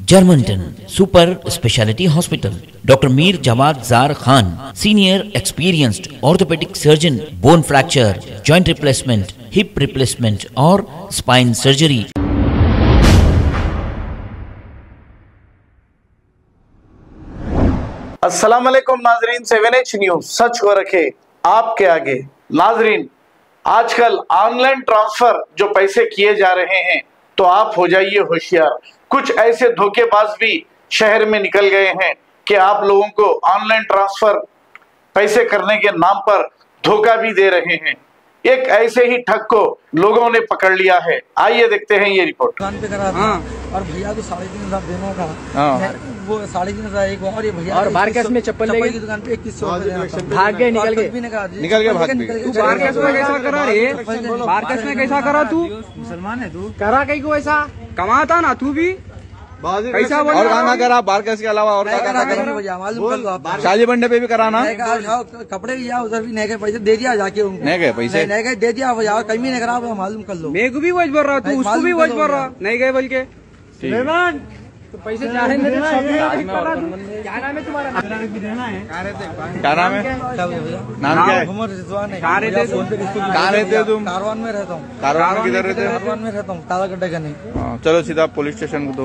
Germanton super speciality hospital, doctor Mir Jawad Jar Khan, senior experienced orthopaedic surgeon, bone fracture, joint replacement, hip replacement और spine surgery. अस्सलाम वालेकुम नाजरीन, 7H news सच को रखे आपके आगे। नाजरीन, आजकल ऑनलाइन ट्रांसफर जो पैसे किए जा रहे हैं तो आप हो जाइए होशियार। कुछ ऐसे धोखेबाज भी शहर में निकल गए हैं कि आप लोगों को ऑनलाइन ट्रांसफर पैसे करने के नाम पर धोखा भी दे रहे हैं। एक ऐसे ही ठग को लोगों ने पकड़ लिया है। आइए देखते हैं ये रिपोर्ट। दुकान पे करा था और भैया को 3,500 देना था। वो 3,500 एक और ये भैया और बाहर कैश में चप्पल की दुकान पे 2100 भाग गए, निकल गए भाग गए। तू बाहर कैश में कैसा करा रे? बाहर कैश में कैसा करा तू? मुसलमान है तू? करा कहीं को ऐसा कमाता ना तू भी कैसा बोल? और गाना करा बाहर कैश के अलावा और क्या करा? मालूम कर लो आप। शादी बंडे पे भी कराना। कपड़े भी जाओ उधर भी नए पैसे दे दिया जाके उनको। नए पैसे नए दे दिया जाओ, कहीं नहीं करा मालूम कर लो। मेरे को भी वही बोल रहा तू, उसको भी वही बोल रहा नहीं गए बोल के। तो पैसे क्या नाम है तुम्हारा? क्या नाम है? नाम क्या है? मोहम्मद रिजवान है। कहाँ रहते हो तुम? कारवान में रहता हूँ। कारवान में किधर रहते हो? कारवान में रहता हूँ, ताला गड्ढे का नहीं। चलो सीधा पुलिस स्टेशन को। तो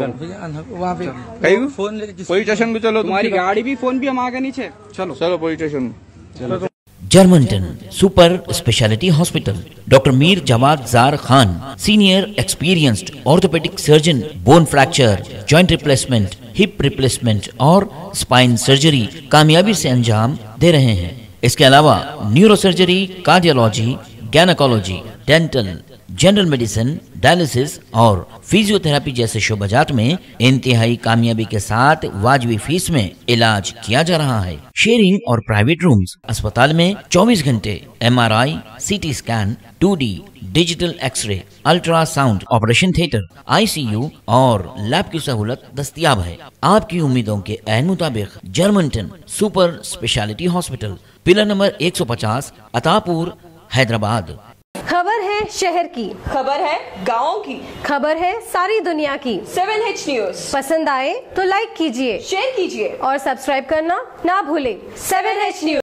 वहाँ पे कहीं फोन लेके पुलिस स्टेशन को चलो। तुम्हारी गाड़ी भी फोन भी हम आगे नीचे। चलो चलो पुलिस स्टेशन चलो। Germanton super speciality hospital, doctor Mir Jawad Jar Khan, senior experienced orthopaedic surgeon, bone fracture, joint replacement, hip replacement और स्पाइन सर्जरी कामयाबी से अंजाम दे रहे हैं। इसके अलावा neuro surgery, cardiology, gynaecology, dental, general medicine, dialysis और फिजियोथेरेपी जैसे शोबाजात में इंतहाई कामयाबी के साथ वाजिबी फीस में इलाज किया जा रहा है। शेयरिंग और प्राइवेट रूम्स, अस्पताल में 24 घंटे MRI, CT scan, 2D digital x-ray, ultrasound, operation theatre, ICU और लैब की सहूलत दस्तयाब है। आपकी उम्मीदों के ऐन मुताबिक Germanton super speciality hospital, pillar number 150, Attapur, Hyderabad. खबर है शहर की, खबर है गाँव की, खबर है सारी दुनिया की। 7H न्यूज पसंद आए तो लाइक कीजिए, शेयर कीजिए और सब्सक्राइब करना ना भूलें। 7H news.